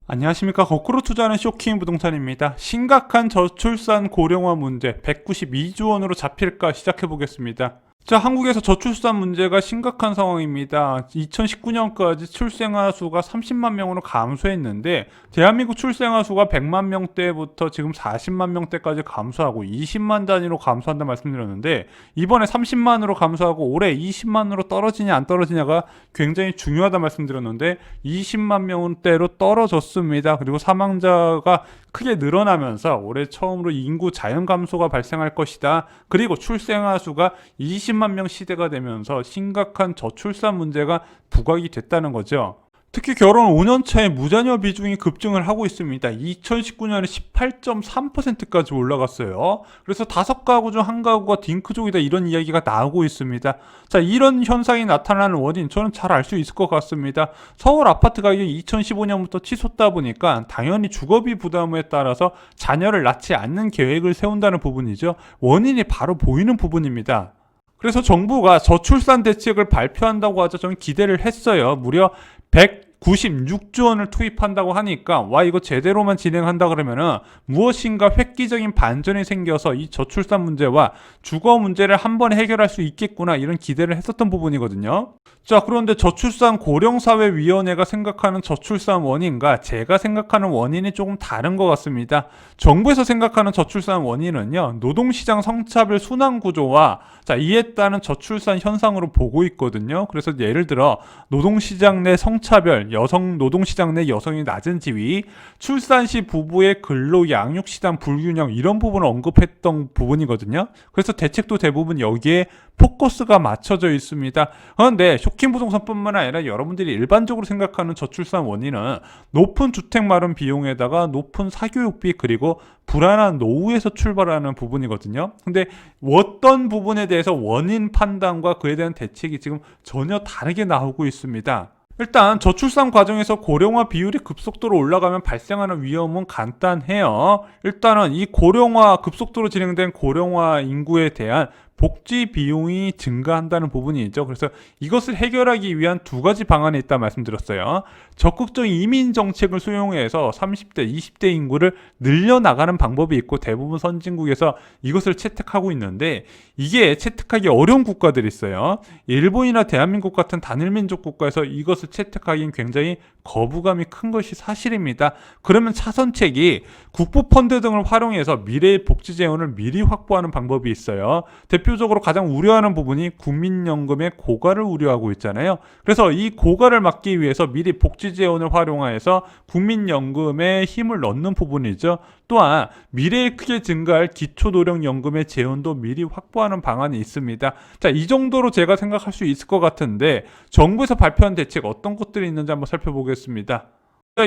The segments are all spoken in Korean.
안녕하십니까. 거꾸로 투자하는 쇼킹 부동산입니다. 심각한 저출산 고령화 문제 192조 원으로 잡힐까 시작해보겠습니다. 자, 한국에서 저출산 문제가 심각한 상황입니다. 2019년까지 출생아 수가 30만 명으로 감소했는데 대한민국 출생아 수가 100만 명대부터 지금 40만 명대까지 감소하고 20만 단위로 감소한다 말씀드렸는데 이번에 30만으로 감소하고 올해 20만으로 떨어지냐 안 떨어지냐가 굉장히 중요하다 말씀드렸는데 20만 명대로 떨어졌습니다. 그리고 사망자가 크게 늘어나면서 올해 처음으로 인구 자연 감소가 발생할 것이다. 그리고 출생아 수가 20만 명 시대가 되면서 심각한 저출산 문제가 부각이 됐다는 거죠. 특히 결혼 5년 차에 무자녀 비중이 급증을 하고 있습니다. 2019년에 18.3%까지 올라갔어요. 그래서 5가구 중 1가구가 딩크족이다 이런 이야기가 나오고 있습니다. 자, 이런 현상이 나타나는 원인 저는 잘 알 수 있을 것 같습니다. 서울 아파트 가격이 2015년부터 치솟다 보니까 당연히 주거비 부담에 따라서 자녀를 낳지 않는 계획을 세운다는 부분이죠. 원인이 바로 보이는 부분입니다. 그래서 정부가 저출산 대책을 발표한다고 하자 저는 기대를 했어요. 무려 196조 원을 투입한다고 하니까 와 이거 제대로만 진행한다 그러면은 무엇인가 획기적인 반전이 생겨서 이 저출산 문제와 주거 문제를 한 번에 해결할 수 있겠구나 이런 기대를 했었던 부분이거든요. 자, 그런데 저출산고령사회위원회가 생각하는 저출산 원인과 제가 생각하는 원인이 조금 다른 것 같습니다. 정부에서 생각하는 저출산 원인은요, 노동시장 성차별 순환구조와 이에 따른 저출산 현상으로 보고 있거든요. 그래서 예를 들어 노동시장 내 성차별, 노동시장 내 여성이 낮은 지위, 출산 시 부부의 근로 양육시장 불균형 이런 부분을 언급했던 부분이거든요. 그래서 대책도 대부분 여기에 포커스가 맞춰져 있습니다. 그런데 쇼킹 부동산뿐만 아니라 여러분들이 일반적으로 생각하는 저출산 원인은 높은 주택 마련 비용에다가 높은 사교육비 그리고 불안한 노후에서 출발하는 부분이거든요. 근데 어떤 부분에 대해서 원인 판단과 그에 대한 대책이 지금 전혀 다르게 나오고 있습니다. 일단 저출산 과정에서 고령화 비율이 급속도로 올라가면 발생하는 위험은 간단해요. 일단은 이 급속도로 진행된 고령화 인구에 대한 복지 비용이 증가한다는 부분이 있죠. 그래서 이것을 해결하기 위한 2가지 방안이 있다 말씀드렸어요. 적극적인 이민 정책을 수용해서 30대, 20대 인구를 늘려나가는 방법이 있고 대부분 선진국에서 이것을 채택하고 있는데 이게 채택하기 어려운 국가들이 있어요. 일본이나 대한민국 같은 단일민족 국가에서 이것을 채택하기는 굉장히 거부감이 큰 것이 사실입니다. 그러면 차선책이 국부펀드 등을 활용해서 미래의 복지 재원을 미리 확보하는 방법이 있어요. 대표적으로 가장 우려하는 부분이 국민연금의 고갈을 우려하고 있잖아요. 그래서 이 고갈을 막기 위해서 미리 복지 재원을 활용해서 국민연금에 힘을 넣는 부분이죠. 또한 미래에 크게 증가할 기초노령연금의 재원도 미리 확보하는 방안이 있습니다. 자, 이 정도로 제가 생각할 수 있을 것 같은데 정부에서 발표한 대책 어떤 것들이 있는지 한번 살펴보겠습니다.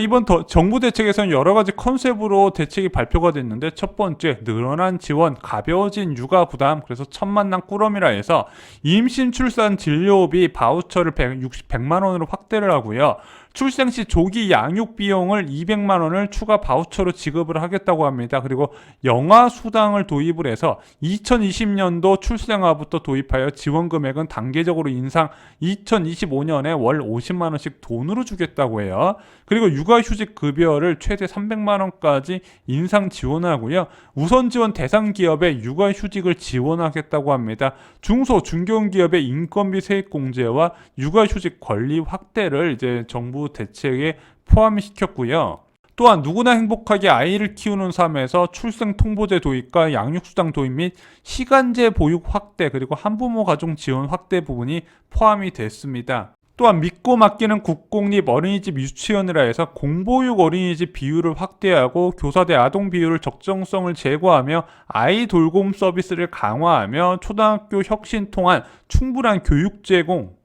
이번 정부 대책에서는 여러 가지 컨셉으로 대책이 발표가 됐는데 첫 번째, 늘어난 지원, 가벼워진 육아 부담, 그래서 첫 만남 꾸러미라 해서 임신 출산 진료비 바우처를 100만 원으로 확대를 하고요. 출생 시 조기 양육 비용을 200만 원을 추가 바우처로 지급을 하겠다고 합니다. 그리고 영아 수당을 도입을 해서 2020년도 출생아부터 도입하여 지원 금액은 단계적으로 인상 2025년에 월 50만 원씩 돈으로 주겠다고 해요. 그리고 육아휴직 급여를 최대 300만 원까지 인상 지원하고요. 우선 지원 대상 기업에 육아휴직을 지원하겠다고 합니다. 중소, 중견기업의 인건비 세액 공제와 육아휴직 권리 확대를 이제 정부 대책에 포함시켰고요. 또한 누구나 행복하게 아이를 키우는 삶에서 출생 통보제 도입과 양육수당 도입 및 시간제 보육 확대 그리고 한부모 가족 지원 확대 부분이 포함이 됐습니다. 또한 믿고 맡기는 국공립 어린이집 유치원이라 해서 공보육 어린이집 비율을 확대하고 교사대 아동 비율을 적정성을 제고하며 아이 돌봄 서비스를 강화하며 초등학교 혁신 통한 충분한 교육 제공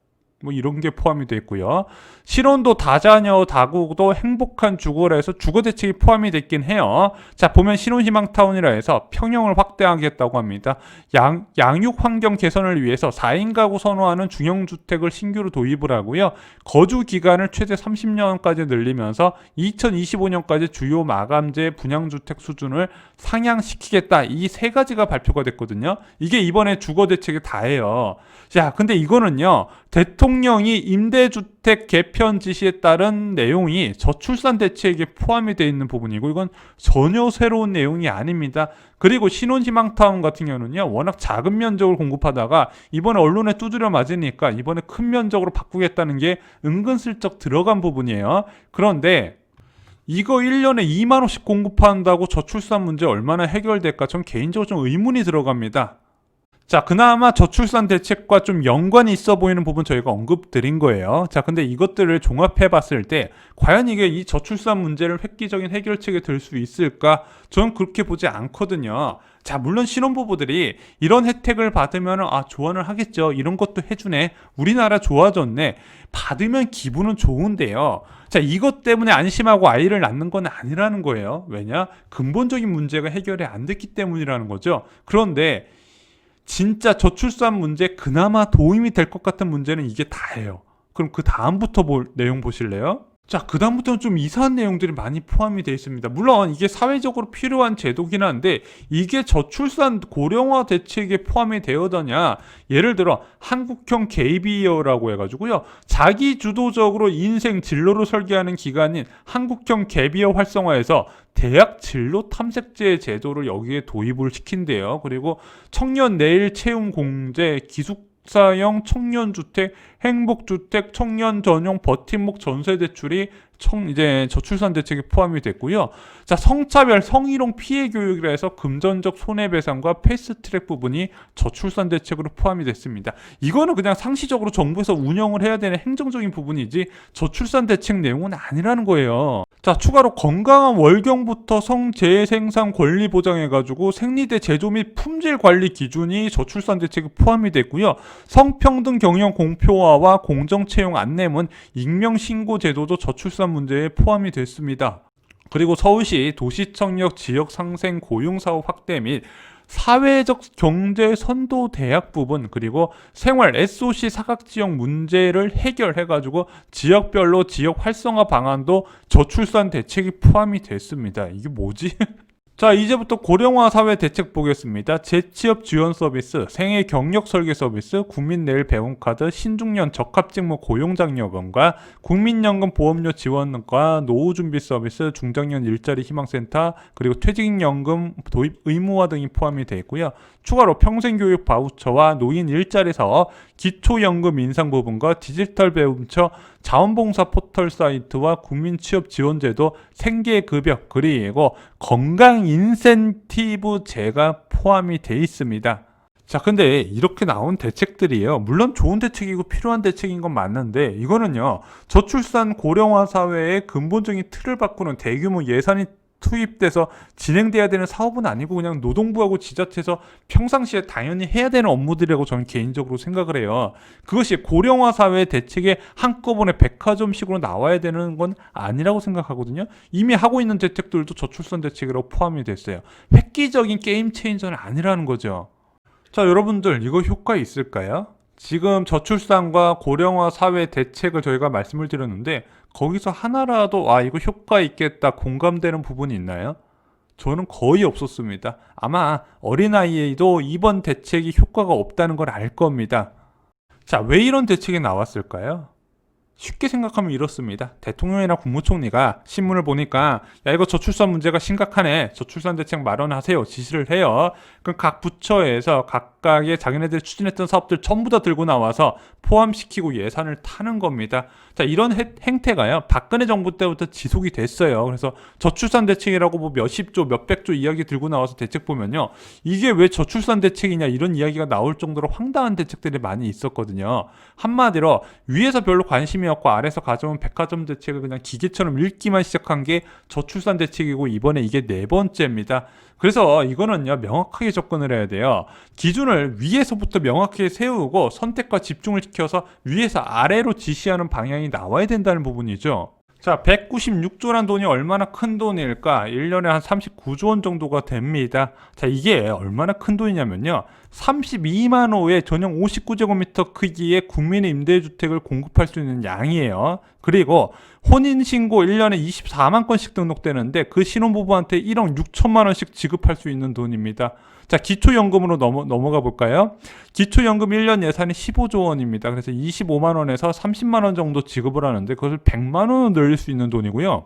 뭐 이런 게 포함이 되어 있고요. 실혼도 다자녀 다구도 행복한 주거라 해서 주거 대책이 포함이 됐긴 해요. 자, 보면 신혼희망타운이라 해서 평형을 확대하겠다고 합니다. 양육 환경 개선을 위해서 4인 가구 선호하는 중형주택을 신규로 도입을 하고요. 거주 기간을 최대 30년까지 늘리면서 2025년까지 주요 마감재 분양주택 수준을 상향시키겠다. 이 세 가지가 발표가 됐거든요. 이게 이번에 주거 대책이 다예요. 자, 근데 이거는요, 대통령이 임대주택 개편 지시에 따른 내용이 저출산 대책에 포함이 되어 있는 부분이고, 이건 전혀 새로운 내용이 아닙니다. 그리고 신혼희망타운 같은 경우는요, 워낙 작은 면적을 공급하다가 이번에 언론에 두드려 맞으니까 이번에 큰 면적으로 바꾸겠다는 게 은근슬쩍 들어간 부분이에요. 그런데 이거 1년에 2만 호씩 공급한다고 저출산 문제 얼마나 해결될까? 전 개인적으로 좀 의문이 들어갑니다. 자, 그나마 저출산 대책과 좀 연관이 있어 보이는 부분 저희가 언급드린 거예요. 자, 근데 이것들을 종합해 봤을 때 과연 이게 이 저출산 문제를 획기적인 해결책이 될 수 있을까? 저는 그렇게 보지 않거든요. 자, 물론 신혼부부들이 이런 혜택을 받으면 조언을 하겠죠. 이런 것도 해주네. 우리나라 좋아졌네. 받으면 기분은 좋은데요. 자, 이것 때문에 안심하고 아이를 낳는 건 아니라는 거예요. 왜냐? 근본적인 문제가 해결이 안 됐기 때문이라는 거죠. 그런데 진짜 저출산 문제 그나마 도움이 될 것 같은 문제는 이게 다예요. 그럼 그 다음부터 내용 보실래요? 자, 그 다음부터는 좀 이상한 내용들이 많이 포함이 되어 있습니다. 물론 이게 사회적으로 필요한 제도긴 한데 이게 저출산 고령화 대책에 포함이 되어더냐. 예를 들어 한국형 갭이어라고 해가지고요, 자기 주도적으로 인생 진로를 설계하는 기관인 한국형 갭이어 활성화해서 대학 진로 탐색제 제도를 여기에 도입을 시킨대요. 그리고 청년 내일 채용 공제, 기숙사형 청년주택, 행복주택, 청년 전용 버팀목 전세 대출이 이제 저출산 대책에 포함이 됐고요. 자, 성차별, 성희롱 피해 교육이라 해서 금전적 손해배상과 패스트트랙 부분이 저출산 대책으로 포함이 됐습니다. 이거는 그냥 상시적으로 정부에서 운영을 해야 되는 행정적인 부분이지 저출산 대책 내용은 아니라는 거예요. 자, 추가로 건강한 월경부터 성재생산 권리 보장해가지고 생리대 제조 및 품질 관리 기준이 저출산 대책에 포함이 됐고요. 성평등 경영 공표화와 공정 채용 안내문, 익명 신고 제도도 저출산 문제에 포함이 됐습니다. 그리고 서울시 도시청력 지역 상생 고용사업 확대 및 사회적 경제 선도 대학 부분, 그리고 생활 SOC 사각지역 문제를 해결해가지고 지역별로 지역 활성화 방안도 저출산 대책이 포함이 됐습니다. 이게 뭐지? 자, 이제부터 고령화 사회 대책 보겠습니다. 재취업 지원 서비스, 생애 경력 설계 서비스, 국민내일 배움카드, 신중년 적합직무 고용장려금과 국민연금 보험료 지원과 노후준비 서비스, 중장년 일자리 희망센터, 그리고 퇴직연금 도입 의무화 등이 포함이 되어 있고요. 추가로 평생교육 바우처와 노인 일자리 사업, 기초연금 인상 부분과 디지털 배움처, 자원봉사 포털 사이트와 국민취업지원제도, 생계급여, 그리고 건강 인센티브제가 포함이 되어 있습니다. 자, 근데 이렇게 나온 대책들이에요. 물론 좋은 대책이고 필요한 대책인 건 맞는데 이거는요, 저출산 고령화 사회의 근본적인 틀을 바꾸는 대규모 예산이 투입돼서 진행돼야 되는 사업은 아니고 그냥 노동부하고 지자체에서 평상시에 당연히 해야 되는 업무들이라고 저는 개인적으로 생각을 해요. 그것이 고령화 사회 대책에 한꺼번에 백화점식으로 나와야 되는 건 아니라고 생각하거든요. 이미 하고 있는 대책들도 저출산 대책이라고 포함이 됐어요. 획기적인 게임 체인저는 아니라는 거죠. 자, 여러분들 이거 효과 있을까요? 지금 저출산과 고령화 사회 대책을 저희가 말씀을 드렸는데 거기서 하나라도 이거 효과 있겠다 공감되는 부분이 있나요? 저는 거의 없었습니다. 아마 어린아이에도 이번 대책이 효과가 없다는 걸 알 겁니다. 자, 왜 이런 대책이 나왔을까요? 쉽게 생각하면 이렇습니다. 대통령이나 국무총리가 신문을 보니까 야, 이거 저출산 문제가 심각하네, 저출산 대책 마련하세요, 지시를 해요. 그럼 각 부처에서 각각의 자기네들이 추진했던 사업들 전부 다 들고 나와서 포함시키고 예산을 타는 겁니다. 자, 이런 행태가요, 박근혜 정부 때부터 지속이 됐어요. 그래서 저출산 대책이라고 뭐 몇십조 몇백조 이야기 들고 나와서 대책 보면요, 이게 왜 저출산 대책이냐 이런 이야기가 나올 정도로 황당한 대책들이 많이 있었거든요. 한마디로 위에서 별로 관심이 없고 아래에서 가져온 백화점 대책을 그냥 기계처럼 읽기만 시작한 게 저출산 대책이고 이번에 이게 네 번째입니다. 그래서 이거는요, 명확하게 접근을 해야 돼요. 기준을 위에서부터 명확하게 세우고 선택과 집중을 시켜서 위에서 아래로 지시하는 방향이 나와야 된다는 부분이죠. 자, 196조란 돈이 얼마나 큰 돈일까? 1년에 한 39조 원 정도가 됩니다. 자, 이게 얼마나 큰 돈이냐면요. 32만 호의 전용 59제곱미터 크기의 국민의 임대주택을 공급할 수 있는 양이에요. 그리고 혼인신고 1년에 24만 건씩 등록되는데 그 신혼부부한테 1억 6천만 원씩 지급할 수 있는 돈입니다. 자, 기초연금으로 넘어가 볼까요? 기초연금 1년 예산이 15조 원입니다. 그래서 25만 원에서 30만 원 정도 지급을 하는데 그것을 100만 원으로 늘릴 수 있는 돈이고요.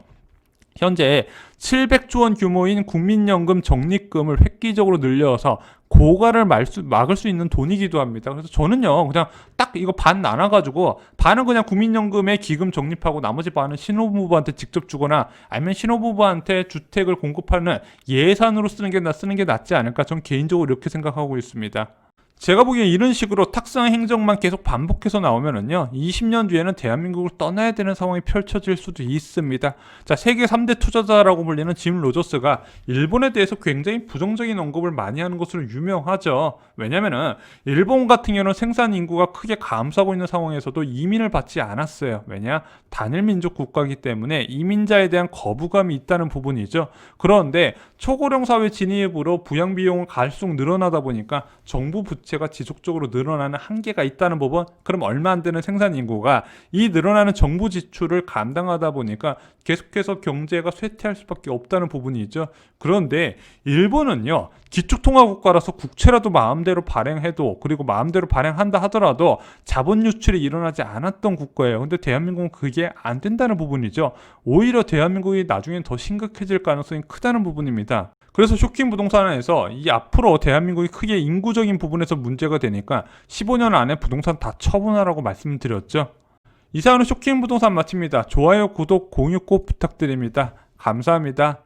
현재 700조 원 규모인 국민연금 적립금을 획기적으로 늘려서 고갈을 막을 수 있는 돈이기도 합니다. 그래서 저는요, 그냥 딱 이거 반 나눠가지고 반은 그냥 국민연금에 기금 적립하고 나머지 반은 신혼부부한테 직접 주거나 아니면 신혼부부한테 주택을 공급하는 예산으로 쓰는 게 낫지 않을까, 전 개인적으로 이렇게 생각하고 있습니다. 제가 보기엔 이런 식으로 탁상 행정만 계속 반복해서 나오면은요, 20년 뒤에는 대한민국을 떠나야 되는 상황이 펼쳐질 수도 있습니다. 자, 세계 3대 투자자라고 불리는 짐 로저스가 일본에 대해서 굉장히 부정적인 언급을 많이 하는 것으로 유명하죠. 왜냐면은 일본 같은 경우는 생산 인구가 크게 감소하고 있는 상황에서도 이민을 받지 않았어요. 왜냐? 단일 민족 국가이기 때문에 이민자에 대한 거부감이 있다는 부분이죠. 그런데 초고령 사회 진입으로 부양 비용은 갈수록 늘어나다 보니까 정부 부채가 지속적으로 늘어나는 한계가 있다는 부분, 그럼 얼마 안 되는 생산 인구가 이 늘어나는 정부 지출을 감당하다 보니까 계속해서 경제가 쇠퇴할 수밖에 없다는 부분이죠. 그런데 일본은요, 기축통화국가라서 국채라도 마음대로 발행해도, 그리고 마음대로 발행한다 하더라도 자본 유출이 일어나지 않았던 국가예요. 근데 대한민국은 그게 안 된다는 부분이죠. 오히려 대한민국이 나중엔 더 심각해질 가능성이 크다는 부분입니다. 그래서 쇼킹 부동산에서 이 앞으로 대한민국이 크게 인구적인 부분에서 문제가 되니까 15년 안에 부동산 다 처분하라고 말씀드렸죠. 이상으로 쇼킹 부동산 마칩니다. 좋아요, 구독, 공유 꼭 부탁드립니다. 감사합니다.